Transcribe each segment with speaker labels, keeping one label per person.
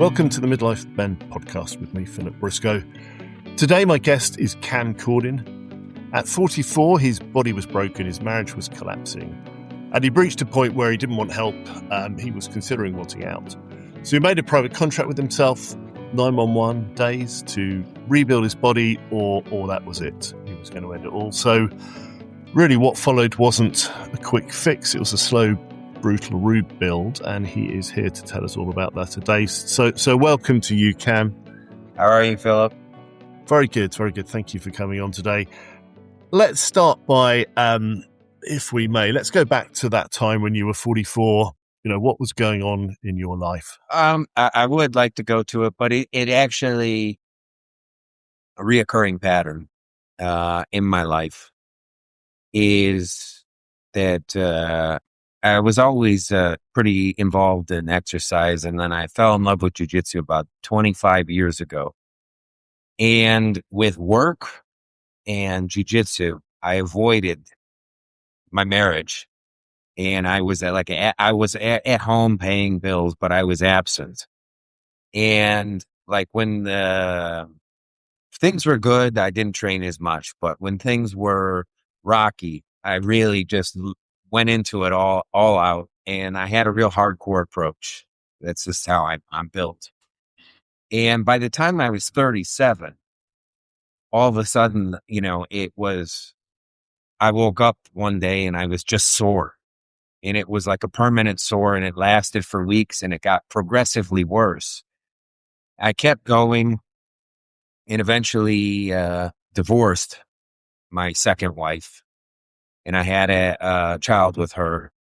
Speaker 1: Welcome to the Midlife Men podcast with me, Philip Briscoe. Today, my guest is Cam Cordin. At 44, his body was broken, his marriage was collapsing, and he reached a point where he didn't want help. He was considering wanting out. So he made a private contract with himself, 911 days to rebuild his body, or that was it. He was going to end it all. So really what followed wasn't a quick fix. It was a slow, brutal rebuild, and he is here to tell us all about that today. So welcome to you, Cam.
Speaker 2: How are you, Philip?
Speaker 1: Very good, very good. Thank you for coming on today. Let's start by, if we may, let's go back to that time when you were 44. You know, what was going on in your life?
Speaker 2: I would like to go to it, but it actually a reoccurring pattern in my life is that I was always pretty involved in exercise, and then I fell in love with jiu-jitsu about 25 years ago. And with work and jiu-jitsu, I avoided my marriage, and I was at home paying bills, but I was absent. And like when things were good, I didn't train as much, but when things were rocky, I really just went into it all out, and I had a real hardcore approach. That's just how I'm built. And by the time I was 37, all of a sudden, I woke up one day and I was just sore, and it was like a permanent sore, and it lasted for weeks, and it got progressively worse. I kept going and eventually divorced my second wife, and I had a child with her.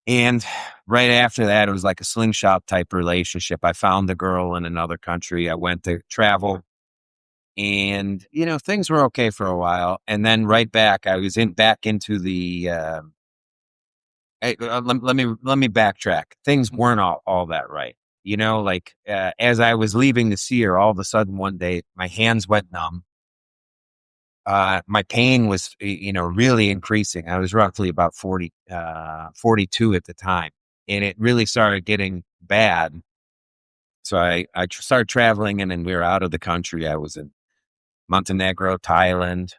Speaker 2: And right after that, it was like a slingshot type relationship. I found a girl in another country. I went to travel, and, things were okay for a while. And then right back, I was back into the, let me backtrack. Things weren't all that right. As I was leaving to see her, all of a sudden one day, my hands went numb. My pain was, really increasing. I was roughly about 42 at the time, and it really started getting bad. So I started traveling, and then we were out of the country. I was in Montenegro, Thailand,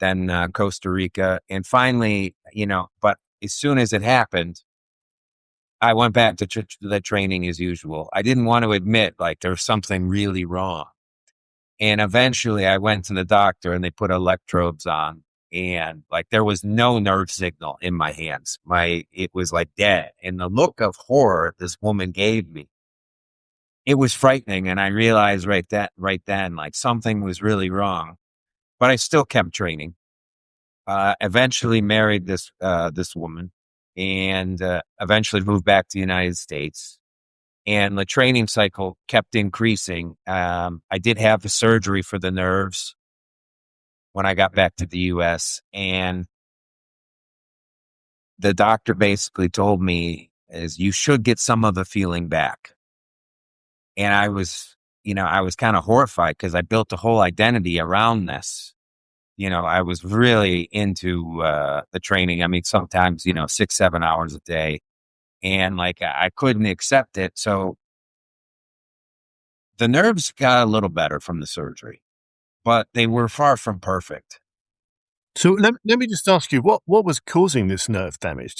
Speaker 2: then Costa Rica. And finally, but as soon as it happened, I went back to the training as usual. I didn't want to admit like there was something really wrong. And eventually I went to the doctor, and they put electrodes on, and like there was no nerve signal in my hands. It was like dead. And the look of horror this woman gave me, it was frightening. And I realized right then, like something was really wrong, but I still kept training. Eventually married this woman, and eventually moved back to the United States. And the training cycle kept increasing. I did have the surgery for the nerves when I got back to the U.S. And the doctor basically told me is you should get some of the feeling back. And I was kind of horrified because I built a whole identity around this. I was really into the training. I mean, sometimes, 6-7 hours a day. And like, I couldn't accept it. So the nerves got a little better from the surgery, but they were far from perfect.
Speaker 1: So let me just ask you, what was causing this nerve damage?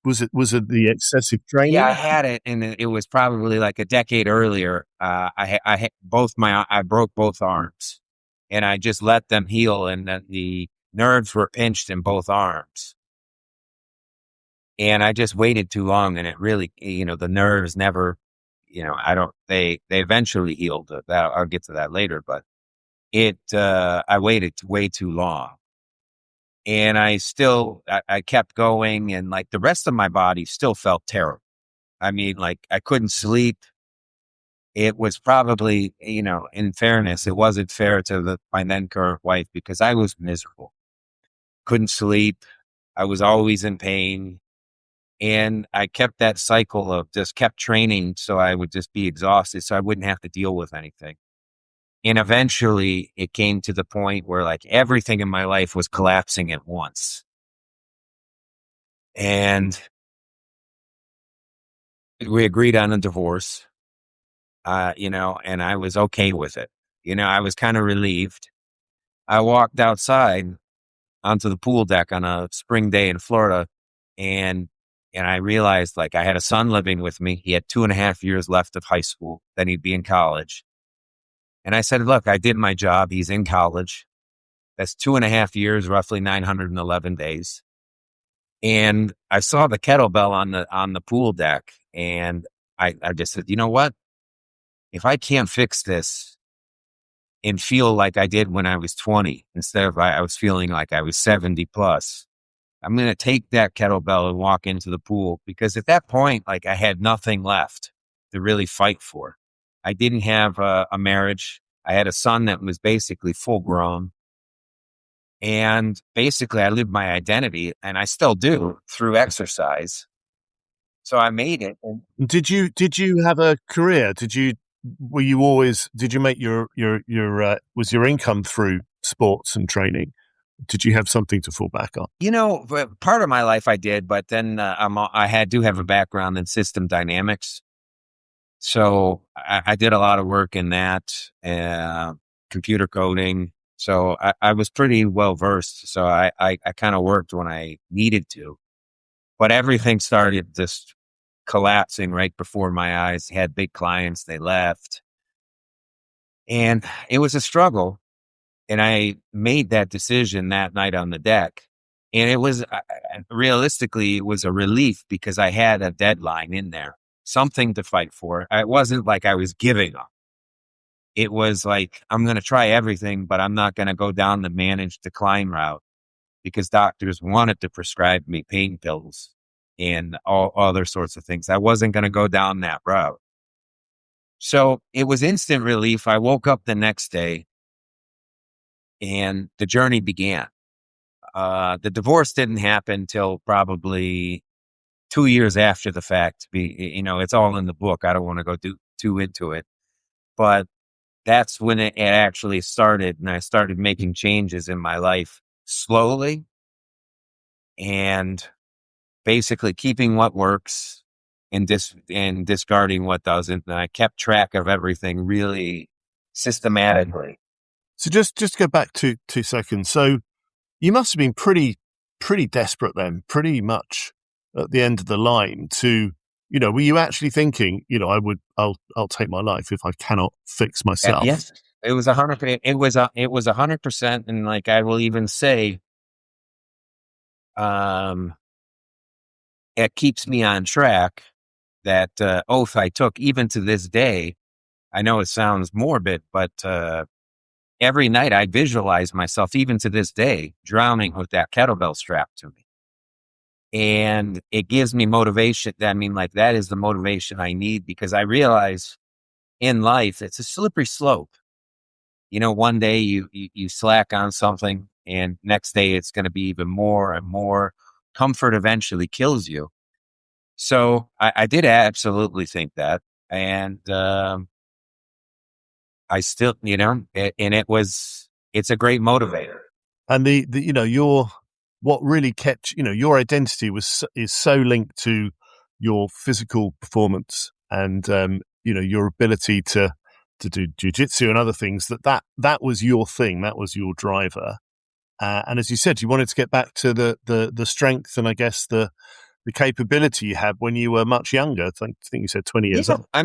Speaker 1: Was it the excessive training?
Speaker 2: Yeah, I had it, and it was probably like a decade earlier. I broke both arms, and I just let them heal, and then the nerves were pinched in both arms. And I just waited too long, and it really, the nerves never, they eventually healed. I'll get to that later, but I waited way too long. And I kept going, and like the rest of my body still felt terrible. I mean, like I couldn't sleep. It was probably, in fairness, it wasn't fair to my then current wife because I was miserable. Couldn't sleep. I was always in pain. And I kept that cycle of just kept training so I would just be exhausted so I wouldn't have to deal with anything. And eventually it came to the point where like everything in my life was collapsing at once. And we agreed on a divorce. and I was okay with it. I was kind of relieved. I walked outside onto the pool deck on a spring day in Florida, and I realized, like, I had a son living with me. He had 2.5 years left of high school. Then he'd be in college. And I said, look, I did my job. He's in college. That's 2.5 years, roughly 911 days. And I saw the kettlebell on the pool deck, and I just said, you know what? If I can't fix this and feel like I did when I was 20, instead of I was feeling like I was 70 plus, I'm going to take that kettlebell and walk into the pool, because at that point, like, I had nothing left to really fight for. I didn't have a marriage. I had a son that was basically full grown. And basically I lived my identity, and I still do, through exercise. So I made it.
Speaker 1: Did you have a career? Were you always, did you make was your income through sports and training? Did you have something to fall back on?
Speaker 2: Part of my life I did, but then I do have a background in system dynamics. So I did a lot of work in that, computer coding. So I was pretty well versed. So I kind of worked when I needed to, but everything started just collapsing right before my eyes. Had big clients, they left, and it was a struggle. And I made that decision that night on the deck. And it was, realistically, it was a relief, because I had a deadline in there, something to fight for. It wasn't like I was giving up. It was like, I'm going to try everything, but I'm not going to go down the managed decline route, because doctors wanted to prescribe me pain pills and all other sorts of things. I wasn't going to go down that route. So it was instant relief. I woke up the next day and the journey began. The divorce didn't happen till probably 2 years after the fact. It's all in the book. I don't want to go too into it, but that's when it actually started. And I started making changes in my life slowly, and basically keeping what works and discarding what doesn't. And I kept track of everything really systematically.
Speaker 1: So just go back 2 seconds. So you must have been pretty desperate then, pretty much at the end of the line to, were you actually thinking, I'll take my life if I cannot fix myself?
Speaker 2: Yes, it was 100%. It was 100%. And like, I will even say, it keeps me on track. That oath I took, even to this day. I know it sounds morbid, but every night I visualize myself, even to this day, drowning with that kettlebell strapped to me. And it gives me motivation. That is the motivation I need, because I realize in life, it's a slippery slope. One day you slack on something, and next day it's going to be even more and more. Comfort eventually kills you. So I did absolutely think that. And I still, and it's a great motivator.
Speaker 1: And what really kept, your identity is so linked to your physical performance and, your ability to do jiu-jitsu and other things, that was your thing. That was your driver. And as you said, you wanted to get back to the strength and I guess the capability you had when you were much younger. I think you said 20 years old.
Speaker 2: I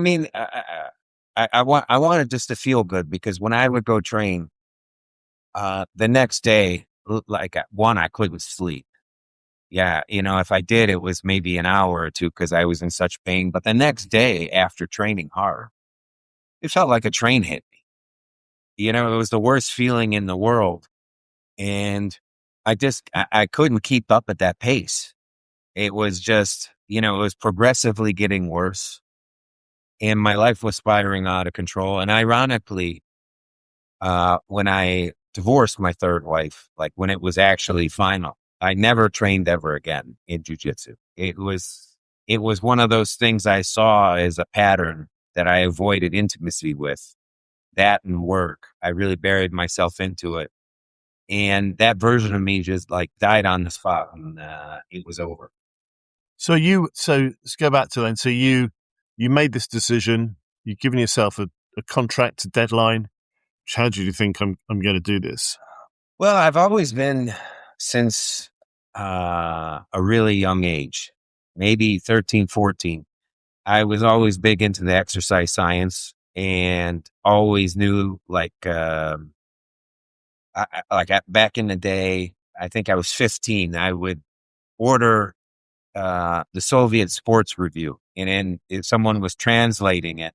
Speaker 2: wanted just to feel good, because when I would go train, the next day, like, I couldn't sleep. Yeah. If I did, it was maybe an hour or two, because I was in such pain. But the next day, after training hard, it felt like a train hit me. It was the worst feeling in the world. And I couldn't keep up at that pace. It was just, it was progressively getting worse, and my life was spiraling out of control. And ironically, when I divorced my third wife, like when it was actually final, I never trained ever again in jiu-jitsu. It was one of those things I saw as a pattern that I avoided intimacy with. That and work, I really buried myself into it. And that version of me just like died on the spot, and it was over.
Speaker 1: So let's go back to then. So you made this decision. You've given yourself a contract, a deadline. How do you think I'm going to do this?
Speaker 2: Well, I've always been, since a really young age, maybe 13, 14, I was always big into the exercise science and always knew back in the day, I think I was 15, I would order the Soviet Sports Review, and then if someone was translating it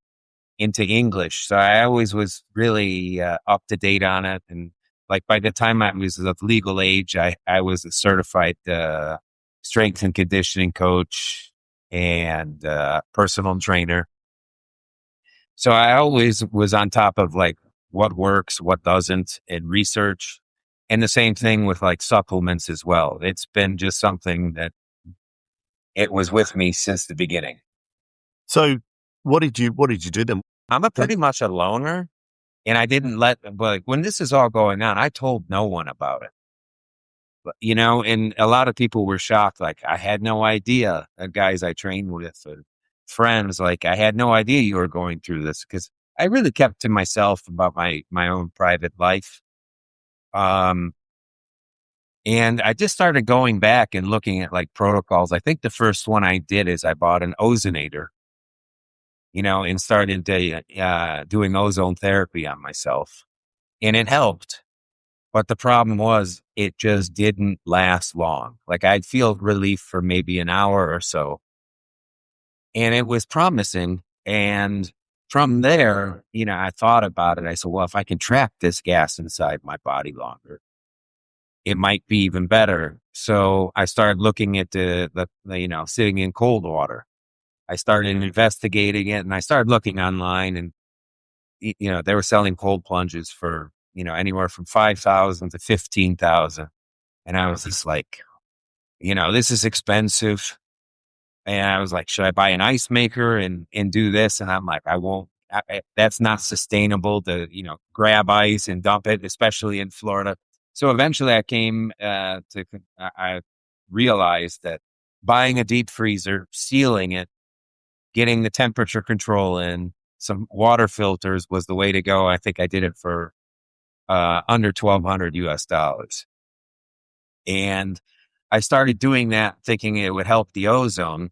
Speaker 2: into English. So I always was really up to date on it. And like by the time I was of legal age, I was a certified strength and conditioning coach and personal trainer. So I always was on top of like what works, what doesn't, and research. And the same thing with like supplements as well. It's been just something that it was with me since the beginning.
Speaker 1: So what did you do then?
Speaker 2: I'm pretty much a loner, and I didn't but when this is all going on, I told no one about it. But, and a lot of people were shocked. Like, I had no idea, guys I trained with, friends, like, I had no idea you were going through this, because I really kept to myself about my own private life. And I just started going back and looking at like protocols. I think the first one I did is I bought an ozonator, and started doing ozone therapy on myself. And it helped. But the problem was it just didn't last long. Like, I'd feel relief for maybe an hour or so. And it was promising. And from there, I thought about it. I said, well, if I can trap this gas inside my body longer, it might be even better. So I started looking at the sitting in cold water. I started investigating it, and I started looking online, and they were selling cold plunges for anywhere from 5,000 to 15,000, and I was just like, this is expensive. And I was like, should I buy an ice maker and do this? And I'm like, I won't. That's not sustainable to grab ice and dump it, especially in Florida. So eventually, I realized that buying a deep freezer, sealing it, getting the temperature control in, some water filters was the way to go. I think I did it for under $1,200 US. And I started doing that thinking it would help the ozone.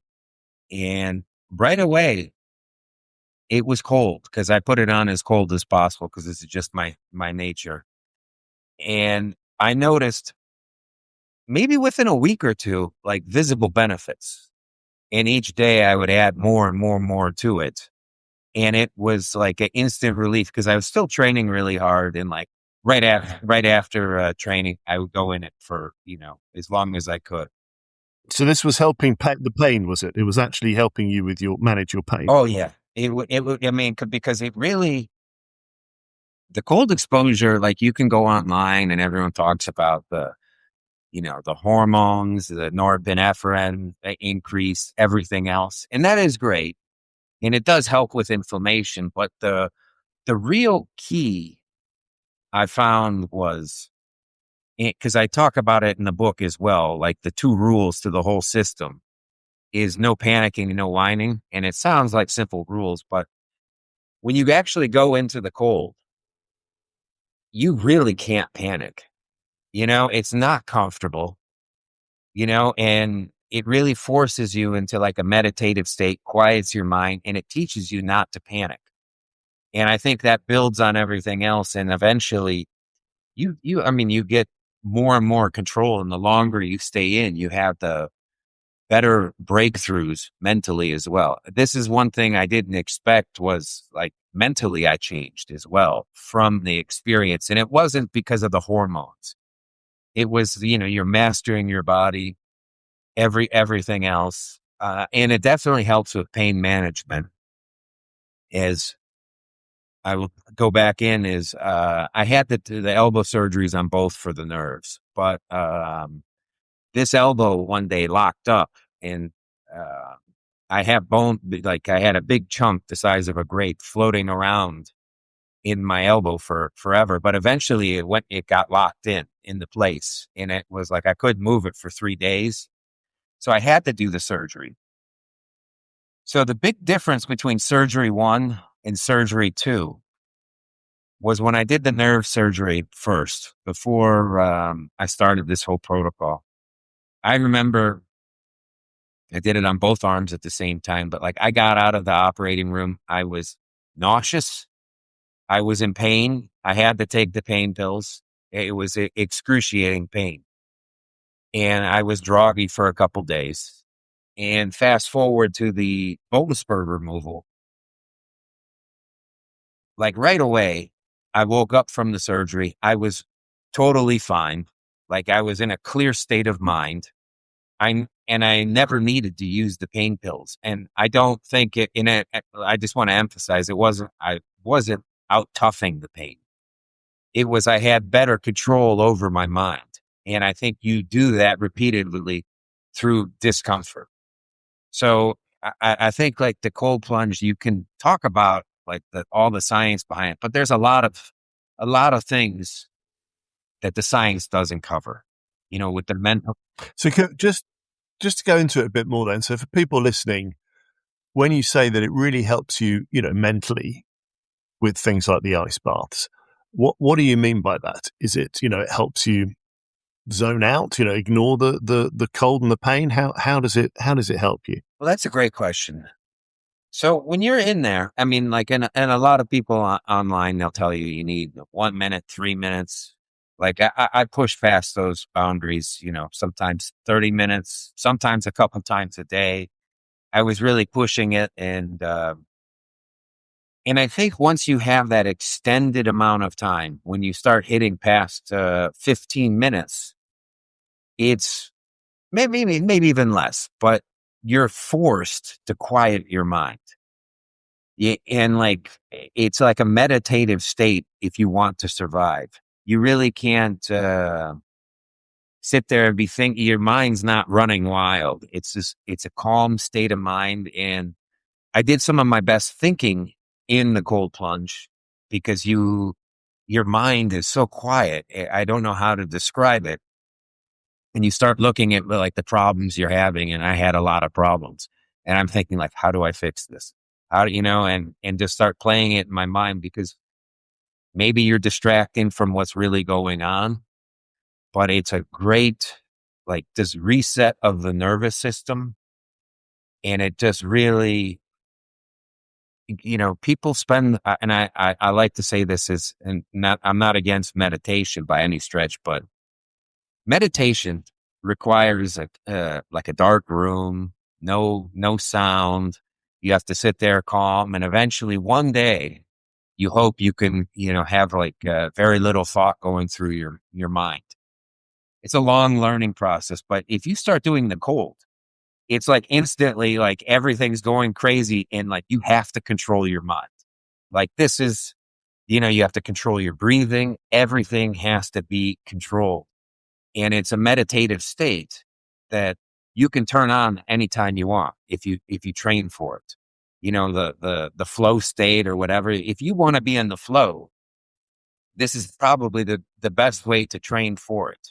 Speaker 2: And right away, it was cold, because I put it on as cold as possible, because this is just my nature. And I noticed maybe within a week or two, like, visible benefits. And each day I would add more and more and more to it. And it was like an instant relief, because I was still training really hard. And like right after training, I would go in it for, as long as I could.
Speaker 1: So this was helping the pain, was it? It was actually helping you with manage your pain.
Speaker 2: Oh yeah. It would, I mean, because it really, the cold exposure, like, you can go online and everyone talks about the hormones, the norepinephrine increase, everything else. And that is great. And it does help with inflammation. But the real key I found was, because I talk about it in the book as well, like the 2 rules to the whole system is no panicking and no whining. And it sounds like simple rules, but when you actually go into the cold, you really can't panic. It's not comfortable, and it really forces you into like a meditative state, quiets your mind, and it teaches you not to panic. And I think that builds on everything else. And eventually you get more and more control. And the longer you stay in, you have the better breakthroughs mentally as well. This is one thing I didn't expect, was like mentally I changed as well from the experience. And it wasn't because of the hormones. It was, you're mastering your body, everything else. And it definitely helps with pain management. As I will go back in, I had the elbow surgeries on both for the nerves, but this elbow one day locked up, and I have I had a big chunk the size of a grape floating around in my elbow for forever. But eventually it got locked in the place, and it was like I couldn't move it for 3 days. So I had to do the surgery. So the big difference between surgery 1 in surgery too was when I did the nerve surgery first, before I started this whole protocol. I remember I did it on both arms at the same time, but like I got out of the operating room, I was nauseous. I was in pain. I had to take the pain pills. It was excruciating pain. And I was groggy for a couple days. And fast forward to the bone spur removal, like right away, I woke up from the surgery. I was totally fine. Like I was in a clear state of mind. I never needed to use the pain pills. And I don't think I just want to emphasize I wasn't out toughing the pain. It was, I had better control over my mind. And I think you do that repeatedly through discomfort. So I think like the cold plunge, you can talk about like all the science behind it, but there's a lot of things that the science doesn't cover, with the mental.
Speaker 1: So just to go into it a bit more then. So for people listening, when you say that it really helps you, mentally with things like the ice baths, what do you mean by that? Is it, it helps you zone out, ignore the cold and the pain? How does it help you?
Speaker 2: Well, that's a great question. So when you're in there, I mean, like, and a lot of people online, they'll tell you need 1 minute, 3 minutes. Like I push past those boundaries, sometimes 30 minutes, sometimes a couple times a day. I was really pushing it. And I think once you have that extended amount of time, when you start hitting past 15 minutes, it's maybe even less, but you're forced to quiet your mind. Yeah, and like it's like a meditative state if you want to survive. You really can't sit there and be thinking, your mind's not running wild. It's a calm state of mind. And I did some of my best thinking in the cold plunge because your mind is so quiet. I don't know how to describe it. And you start looking at like the problems you're having. And I had a lot of problems, and I'm thinking like, how do I fix this? How do and just start playing it in my mind, because maybe you're distracting from what's really going on, but it's a great, like, this reset of the nervous system. And it just really, people spend, and I like to say this is, and I'm not against meditation by any stretch, but meditation requires like a dark room, no sound. You have to sit there calm, and eventually one day you hope you can, have like very little thought going through your mind. It's a long learning process, but if you start doing the cold, it's like instantly like everything's going crazy, and like you have to control your mind. Like this is, you have to control your breathing. Everything has to be controlled. And it's a meditative state that you can turn on anytime you want if you train for it. The flow state or whatever. If you want to be in the flow, this is probably the best way to train for it.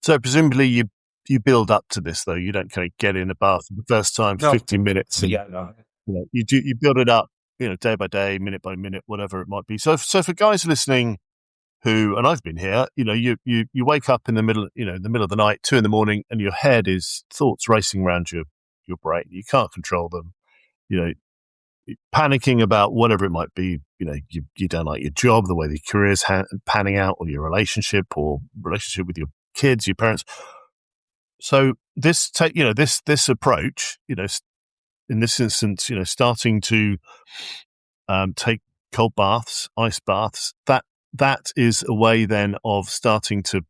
Speaker 1: So presumably you build up to this, though. You don't kind of get in a bath for the first time,
Speaker 2: No.
Speaker 1: 15 minutes. And,
Speaker 2: No.
Speaker 1: you build it up, day by day, minute by minute, whatever it might be. So for guys listening who, and I've been here, you wake up in the middle, in the middle of the night, 2 a.m, and your head is thoughts racing around your brain. You can't control them, panicking about whatever it might be. You don't like your job, the way the career's panning out, or your relationship with your kids, your parents. So this approach, in this instance, starting to take cold baths, ice baths, that is a way then of starting to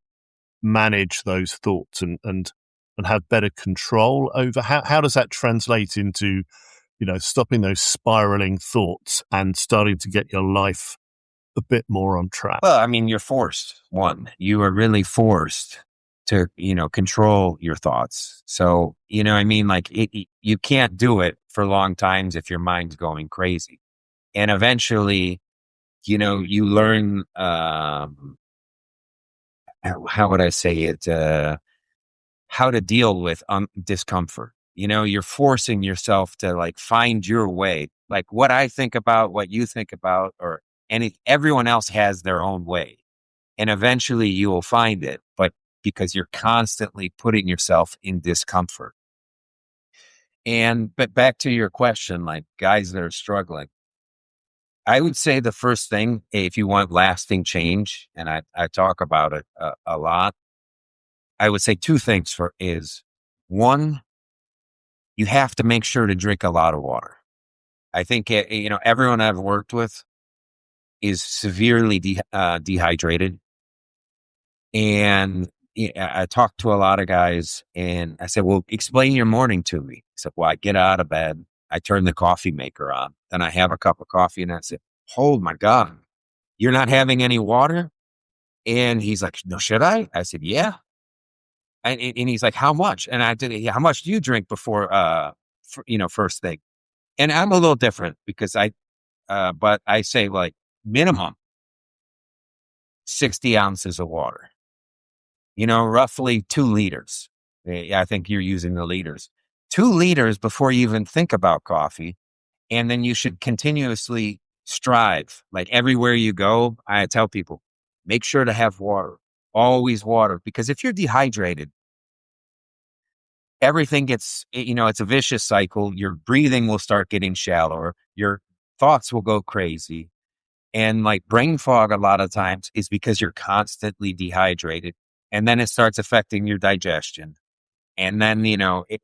Speaker 1: manage those thoughts and have better control over. How does that translate into, stopping those spiraling thoughts and starting to get your life a bit more on track?
Speaker 2: Well, I mean, you're forced. You are really forced to, control your thoughts. So, I mean, like you can't do it for long times if your mind's going crazy. And eventually, you learn, how would I say it? How to deal with discomfort. You're forcing yourself to like find your way. Like what I think about, what you think about, or everyone else has their own way. And eventually you will find it, but because you're constantly putting yourself in discomfort. But back to your question, like guys that are struggling, I would say the first thing, if you want lasting change, and I talk about it a lot, I would say two things is one, you have to make sure to drink a lot of water. I think, everyone I've worked with is severely dehydrated. And I talked to a lot of guys and I said, well, explain your morning to me. He said, well, I get out of bed. I turn the coffee maker on. Then I have a cup of coffee and I said, oh my God, you're not having any water? And he's like, no, should I? I said, yeah. And he's like, how much? And I did, "Yeah, how much do you drink before, first thing?" And I'm a little different because but I say like minimum 60 ounces of water, roughly 2 liters. I think you're using the liters, 2 liters before you even think about coffee. And then you should continuously strive. Like everywhere you go, I tell people, make sure to have water, always water, because if you're dehydrated, everything gets, it's a vicious cycle. Your breathing will start getting shallower. Your thoughts will go crazy. And like brain fog, a lot of times is because you're constantly dehydrated. And then it starts affecting your digestion. And then,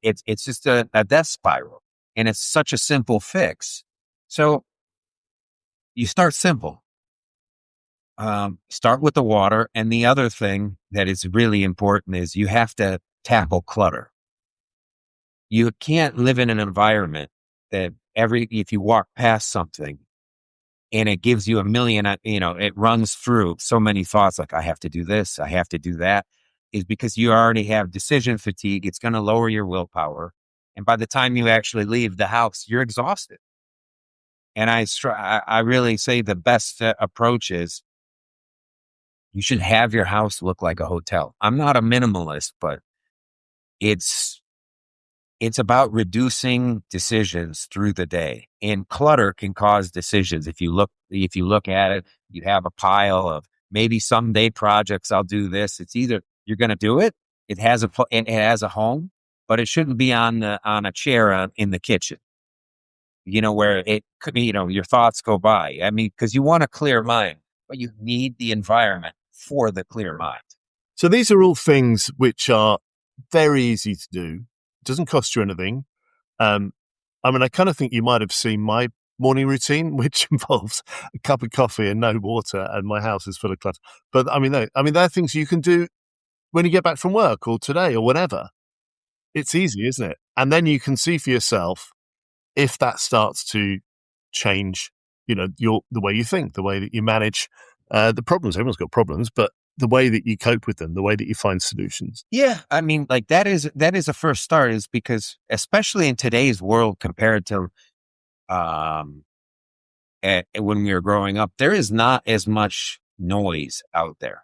Speaker 2: it's just a death spiral. And it's such a simple fix. So you start simple. Start with the water. And the other thing that is really important is you have to tackle clutter. You can't live in an environment that if you walk past something and it gives you a million, it runs through so many thoughts like, I have to do this, I have to do that, is because you already have decision fatigue. It's going to lower your willpower. And by the time you actually leave the house, you're exhausted. And I really say the best approach is you should have your house look like a hotel. I'm not a minimalist, but it's about reducing decisions through the day, and clutter can cause decisions. If you look at it, you have a pile of maybe someday projects. I'll do this. It's either you're going to do it. It has a home, but it shouldn't be on a chair in the kitchen, where it could be, your thoughts go by. I mean, because you want a clear mind, but you need the environment for the clear mind.
Speaker 1: So these are all things which are very easy to do. It doesn't cost you anything. I kind of think you might have seen my morning routine, which involves a cup of coffee and no water, and my house is full of clutter. But there are things you can do when you get back from work or today or whenever. It's easy, isn't it? And then you can see for yourself if that starts to change, the way you think, the way that you manage the problems. Everyone's got problems, but the way that you cope with them, the way that you find solutions.
Speaker 2: Yeah. I mean, like that is a first start, is because especially in today's world compared to when we were growing up, there is not as much noise out there.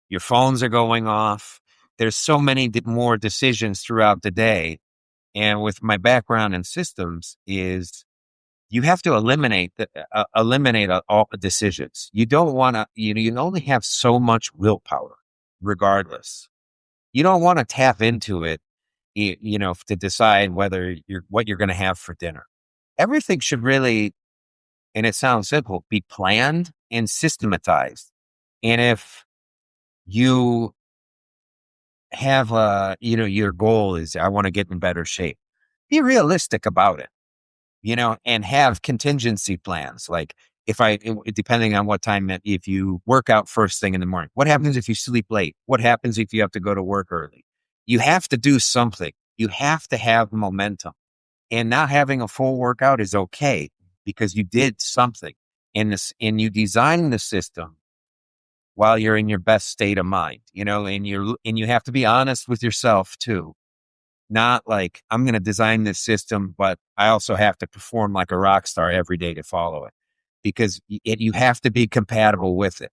Speaker 2: Your phones are going off. There's so many more decisions throughout the day. And with my background in systems is you have to eliminate all the decisions. You don't want to, you only have so much willpower regardless. You don't want to tap into it, to decide what you're going to have for dinner. Everything should really, and it sounds simple, be planned and systematized. And if you have your goal is, I want to get in better shape, be realistic about it, and have contingency plans. Like depending on what time, if you work out first thing in the morning, what happens if you sleep late? What happens if you have to go to work early? You have to do something. You have to have momentum, and not having a full workout is okay because you did something and you designed the system while you're in your best state of mind, and you have to be honest with yourself too. Not like, I'm going to design this system, but I also have to perform like a rock star every day to follow it, because you have to be compatible with it.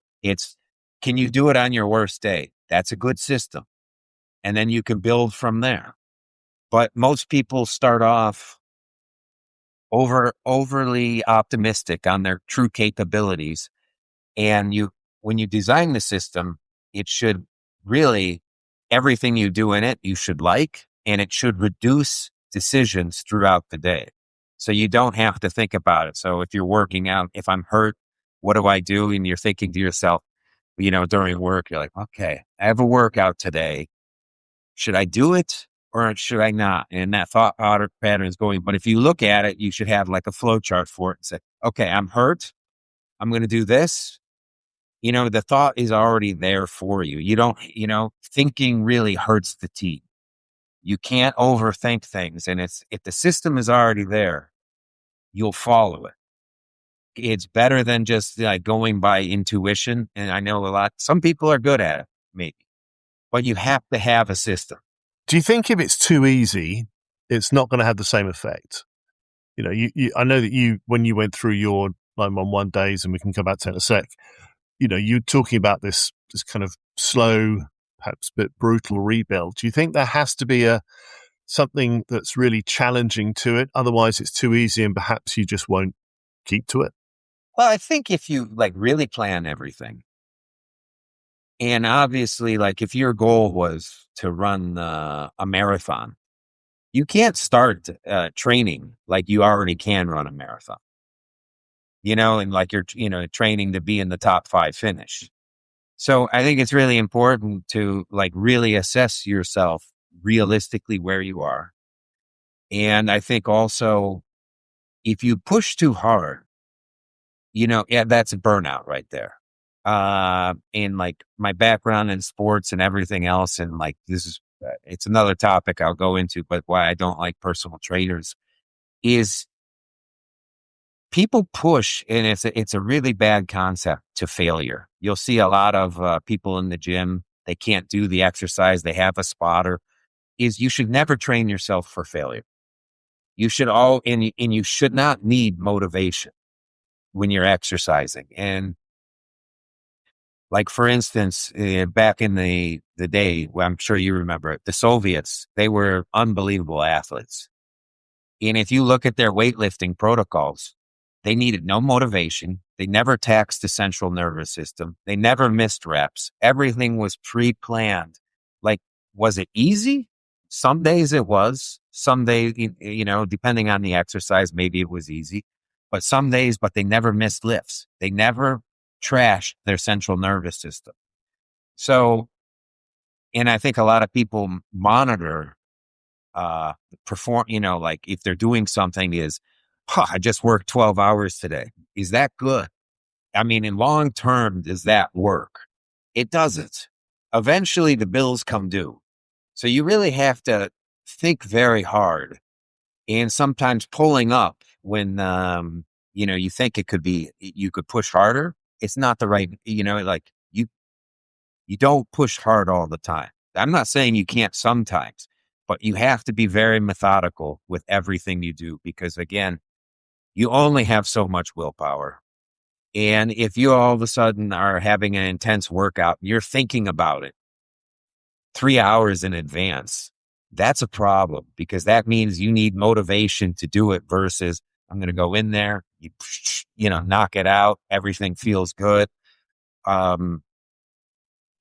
Speaker 2: Can you do it on your worst day? That's a good system. And then you can build from there. But most people start off overly optimistic on their true capabilities. And when you design the system, it should really, everything you do in it, you should like, and it should reduce decisions throughout the day. So you don't have to think about it. So if you're working out, if I'm hurt, what do I do? And you're thinking to yourself, during work, you're like, okay, I have a workout today. Should I do it or should I not? And that thought pattern is going. But if you look at it, you should have like a flow chart for it and say, okay, I'm hurt. I'm going to do this. The thought is already there for you. You don't, thinking really hurts the team. You can't overthink things. And if the system is already there, you'll follow it. It's better than just like going by intuition. And I know some people are good at it, maybe, but you have to have a system.
Speaker 1: Do you think if it's too easy, it's not going to have the same effect? I know that when you went through your 911 days, and we can come back to it in a sec, you're talking about this kind of slow, perhaps a bit brutal rebuild. Do you think there has to be something that's really challenging to it? Otherwise, it's too easy and perhaps you just won't keep to it?
Speaker 2: Well, I think if you really plan everything, and obviously if your goal was to run a marathon, you can't start training like you already can run a marathon. And you're, training to be in the top 5 finish. So I think it's really important to really assess yourself realistically where you are. And I think also if you push too hard, that's a burnout right there. And my background in sports and everything else. And this is, it's another topic I'll go into, but why I don't like personal trainers is people push, and it's a really bad concept, to failure. You'll see a lot of people in the gym, they can't do the exercise, they have a spotter. You should never train yourself for failure. You should and you should not need motivation when you're exercising. And for instance, back in the day, well, I'm sure you remember it, the Soviets, they were unbelievable athletes. And if you look at their weightlifting protocols, they needed no motivation. They never taxed the central nervous system. They never missed reps. Everything was pre-planned. Was it easy? Some days it was. Some days, depending on the exercise, maybe it was easy. But some days, they never missed lifts. They never trashed their central nervous system. So, and I think a lot of people monitor perform, if they're doing something I just worked 12 hours today. Is that good? I mean, in long term, does that work? It doesn't. Eventually the bills come due. So you really have to think very hard, and sometimes pulling up when, you think you could push harder. It's not the right, you don't push hard all the time. I'm not saying you can't sometimes, but you have to be very methodical with everything you do, because again, you only have so much willpower. And if you all of a sudden are having an intense workout, you're thinking about it 3 hours in advance, that's a problem, because that means you need motivation to do it versus I'm going to go in there, knock it out. Everything feels good.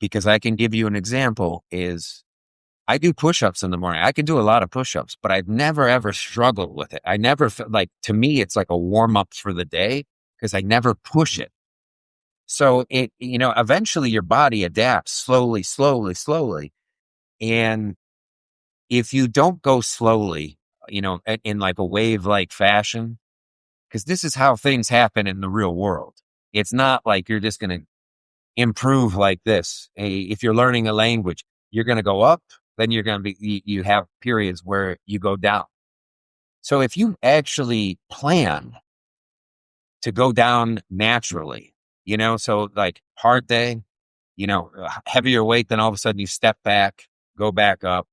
Speaker 2: Because I can give you an example is I do push-ups in the morning. I can do a lot of push-ups, but I've never, ever struggled with it. I never felt to me, it's like a warm-up for the day because I never push it. So eventually your body adapts slowly, slowly, slowly. And if you don't go slowly, in a wave-like fashion, because this is how things happen in the real world. It's not like you're just going to improve like this. If you're learning a language, you're going to go up, then you're going to you have periods where you go down. So if you actually plan to go down naturally, so hard day, heavier weight, then all of a sudden you step back, go back up,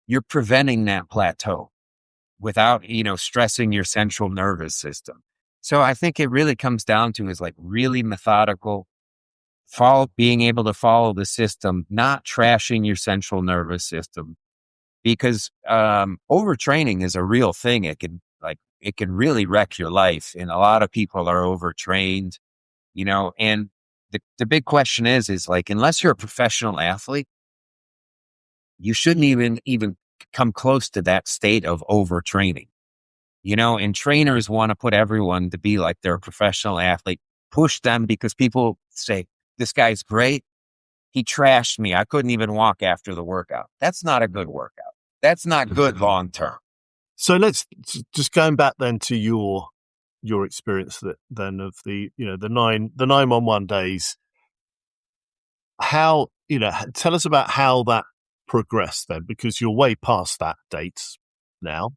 Speaker 2: you're preventing that plateau without, stressing your central nervous system. So I think it really comes down to is really methodical, being able to follow the system, not trashing your central nervous system, because overtraining is a real thing. It can really wreck your life, and a lot of people are overtrained, and the big question is like, unless you're a professional athlete, you shouldn't even come close to that state of overtraining, and trainers want to put everyone to be like they're a professional athlete, push them, because people say, this guy's great. He trashed me. I couldn't even walk after the workout. That's not a good workout. That's not good long term.
Speaker 1: So let's just going back then to your experience then of the the 911 days. How tell us about how that progressed then, because you're way past that date now.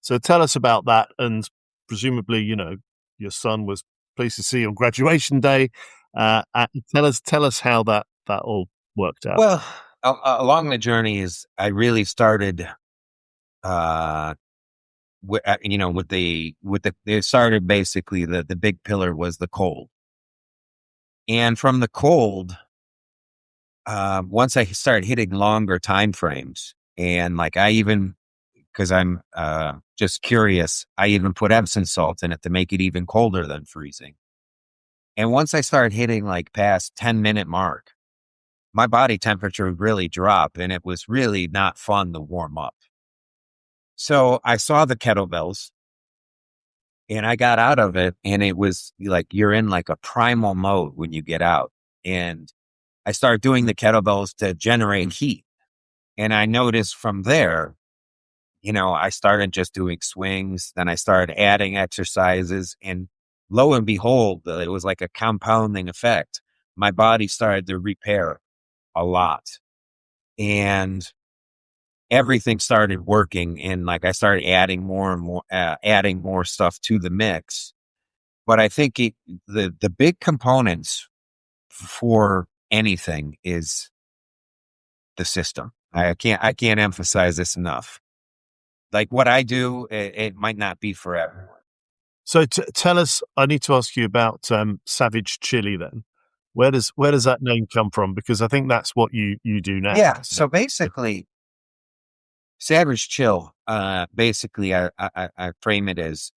Speaker 1: So tell us about that, and presumably your son was pleased to see you on graduation day. Tell us how that all worked out.
Speaker 2: Well, along the journey is I really started. It started basically the big pillar was the cold. And from the cold, once I started hitting longer time frames, and like because I'm just curious, I even put Epsom salt in it to make it even colder than freezing. And once I started hitting like past 10-minute mark, my body temperature would really drop, and it was really not fun to warm up. So I saw the kettlebells, and I got out of it, and it was like you're in like a primal mode when you get out. And I started doing the kettlebells to generate heat. And I noticed from there, I started just doing swings. Then I started adding exercises, and lo and behold, it was like a compounding effect. My body started to repair a lot, and everything started working. And like I started adding more and more, adding more stuff to the mix. But I think the big components for anything is the system. I can't emphasize this enough. Like what I do, it might not be for everyone.
Speaker 1: So tell us, I need to ask you about Savage Chili then. Where does that name come from? Because I think that's what you do now.
Speaker 2: Yeah. So basically, Savage Chill, basically I frame it as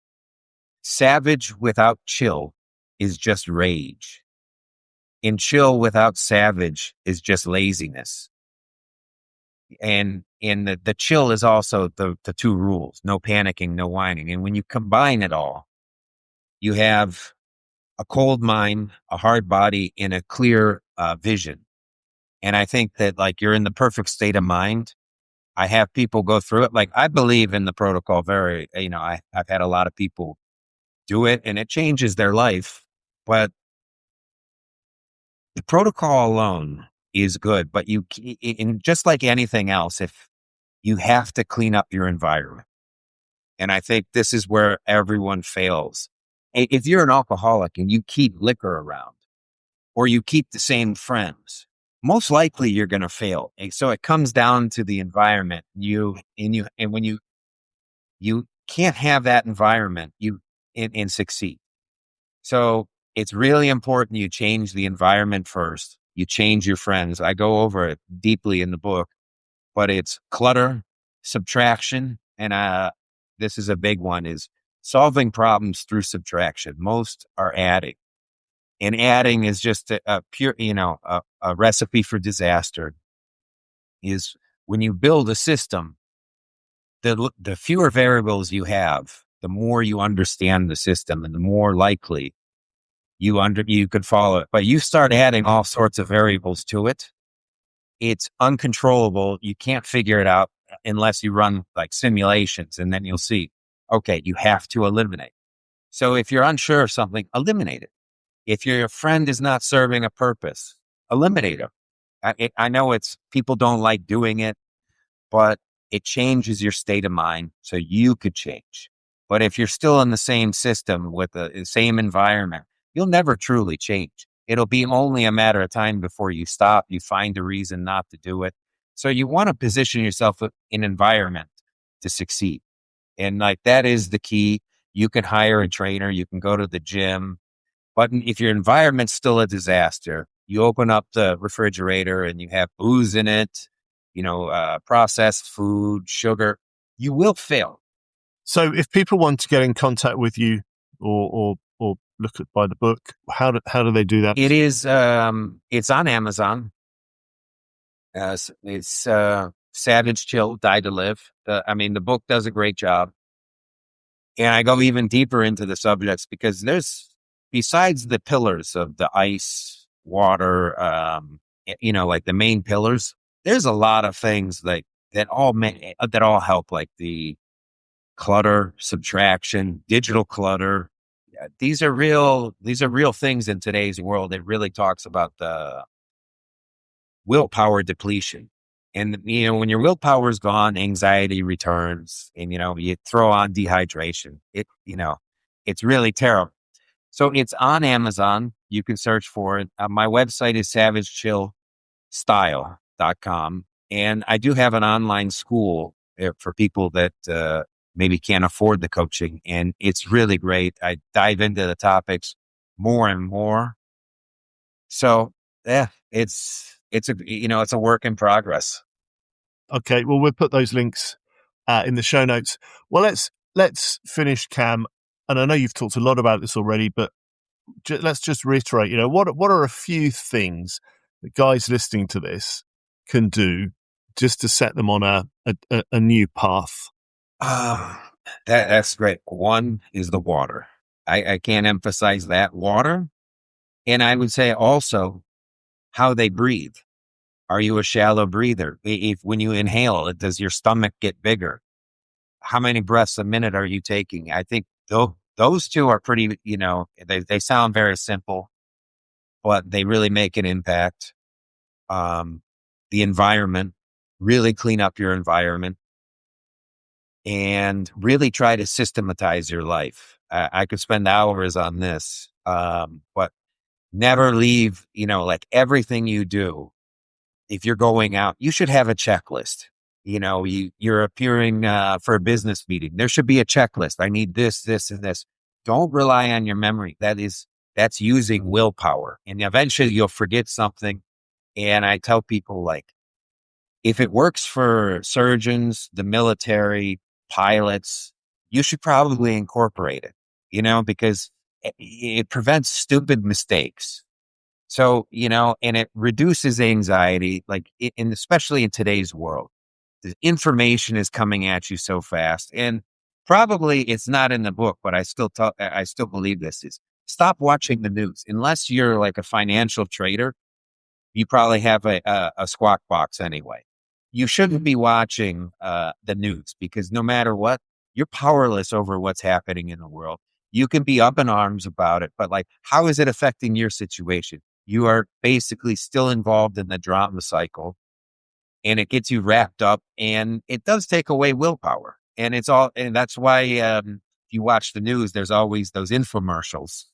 Speaker 2: savage without chill is just rage. And chill without savage is just laziness. And the chill is also the two rules: no panicking, no whining. And when you combine it all, you have a cold mind, a hard body, and a clear vision. And I think that like you're in the perfect state of mind. I have people go through it. Like I believe in the protocol very, I've had a lot of people do it, and it changes their life. But the protocol alone is good, but just like anything else, if you have to clean up your environment. And I think this is where everyone fails. If you're an alcoholic and you keep liquor around, or you keep the same friends, most likely you're going to fail. And so it comes down to the environment. And when you can't have that environment, and succeed. So it's really important you change the environment first. You change your friends. I go over it deeply in the book, but it's clutter, subtraction, and this is a big one, is solving problems through subtraction. Most are adding. And adding is just a pure, a recipe for disaster. Is when you build a system, the fewer variables you have, the more you understand the system, and the more likely you could follow it. But you start adding all sorts of variables to it, it's uncontrollable. You can't figure it out unless you run like simulations, and then you'll see, okay, you have to eliminate. So if you're unsure of something, eliminate it. If your friend is not serving a purpose, eliminate them. I know people don't like doing it, but it changes your state of mind so you could change. But if you're still in the same system with the same environment, you'll never truly change. It'll be only a matter of time before you stop, you find a reason not to do it. So you want to position yourself in an environment to succeed. And like that is the key. You can hire a trainer, you can go to the gym, but if your environment's still a disaster, you open up the refrigerator and you have booze in it, processed food, sugar, you will fail.
Speaker 1: So if people want to get in contact with you or buy the book, how do they do that?
Speaker 2: It is, it's on Amazon. It's Savage Chill, Die to Live. The book does a great job. And I go even deeper into the subjects because besides the pillars of the ice, water, like the main pillars, there's a lot of things that all help, like the clutter, subtraction, digital clutter. These are real things in today's world. It really talks about the willpower depletion. And, when your willpower is gone, anxiety returns, and, you throw on dehydration. It's really terrible. So it's on Amazon. You can search for it. My website is savagechillstyle.com. And I do have an online school for people that maybe can't afford the coaching. And it's really great. I dive into the topics more and more. So yeah, it's a work in progress.
Speaker 1: Okay, well, we'll put those links in the show notes. Well, let's finish, Cam. And I know you've talked a lot about this already, but let's just reiterate. What are a few things that guys listening to this can do just to set them on a new path?
Speaker 2: That's great. One is the water. I can't emphasize that, water. And I would say also how they breathe. Are you a shallow breather? When you inhale, does your stomach get bigger? How many breaths a minute are you taking? I think those two are pretty, they sound very simple, but they really make an impact. The environment, really clean up your environment and really try to systematize your life. I could spend hours on this, but never leave, like everything you do. If you're going out, you should have a checklist. You're appearing for a business meeting. There should be a checklist. I need this, this, and this. Don't rely on your memory. That's using willpower. And eventually you'll forget something. And I tell people, if it works for surgeons, the military, pilots, you should probably incorporate it, because it prevents stupid mistakes. So, and it reduces anxiety, and especially in today's world, the information is coming at you so fast. And probably it's not in the book, but I still believe this is stop watching the news. Unless you're like a financial trader, you probably have a squawk box anyway. You shouldn't be watching the news because no matter what, you're powerless over what's happening in the world. You can be up in arms about it, but how is it affecting your situation? You are basically still involved in the drama cycle and it gets you wrapped up and it does take away willpower. And that's why if you watch the news, there's always those infomercials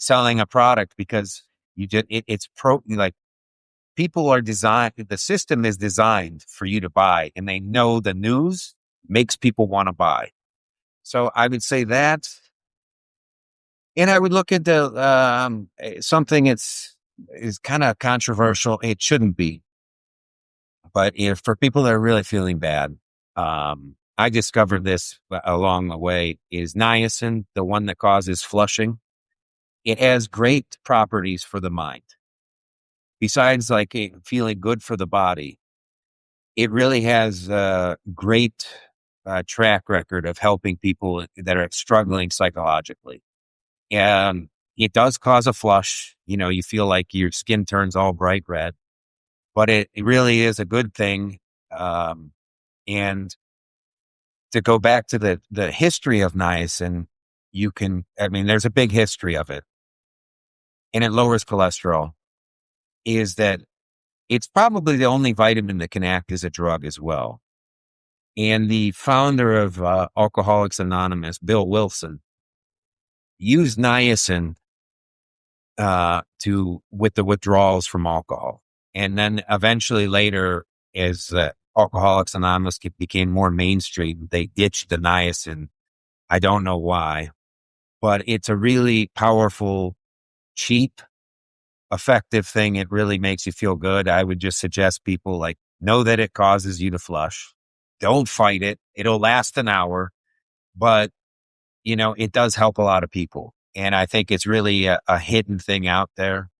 Speaker 2: selling a product because people are designed, the system is designed for you to buy and they know the news makes people want to buy. So I would say that. And I would look at something is kind of controversial. It shouldn't be. But for people that are really feeling bad, I discovered this along the way is niacin, the one that causes flushing. It has great properties for the mind. Besides feeling good for the body, it really has a great track record of helping people that are struggling psychologically. And it does cause a flush. You feel like your skin turns all bright red, but it really is a good thing. And to go back to the history of niacin, there's a big history of it and it lowers cholesterol, is that it's probably the only vitamin that can act as a drug as well. And the founder of Alcoholics Anonymous, Bill Wilson, used niacin with the withdrawals from alcohol. And then eventually later, as Alcoholics Anonymous became more mainstream, they ditched the niacin. I don't know why, but it's a really powerful, cheap, effective thing. It really makes you feel good. I would just suggest people Know that it causes you to flush. Don't fight it. It'll last an hour, but it does help a lot of people. And I think it's really a hidden thing out there.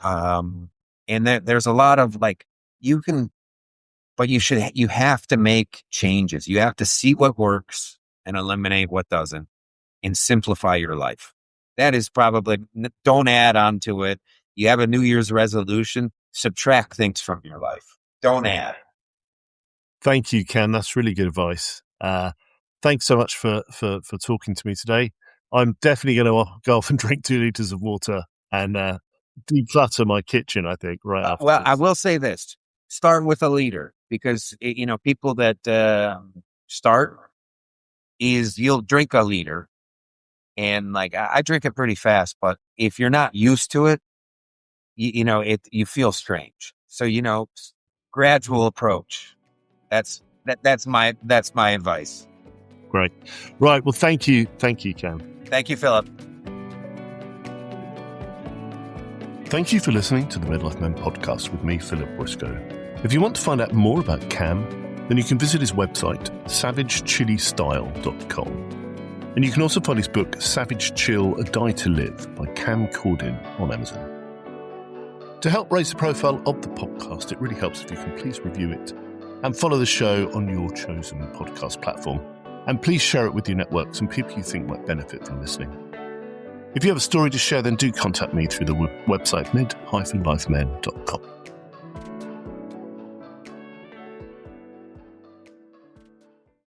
Speaker 2: And there's a lot of but you have to make changes. You have to see what works and eliminate what doesn't and simplify your life. That is probably, don't add on to it. You have a New Year's resolution, subtract things from your life. Don't add.
Speaker 1: Thank you, Cam. That's really good advice. Thanks so much for talking to me today. I'm definitely going to go off and drink 2 liters of water and declutter my kitchen, I think, right after
Speaker 2: Well,
Speaker 1: this.
Speaker 2: I will say this. Start with a liter because, people that start is you'll drink a liter. And I drink it pretty fast, but if you're not used to it, you feel strange. So, gradual approach. That's my advice.
Speaker 1: Great. Right. Well, thank you. Thank you, Cam.
Speaker 2: Thank you, Philip.
Speaker 1: Thank you for listening to the Midlife Men podcast with me, Philip Briscoe. If you want to find out more about Cam, then you can visit his website, savagechilistyle.com. And you can also find his book, Savage Chill, A Diet to Live, by Cam Cordin on Amazon. To help raise the profile of the podcast, it really helps if you can please review it and follow the show on your chosen podcast platform. And please share it with your networks and people you think might benefit from listening. If you have a story to share, then do contact me through the website mid-lifemen.com.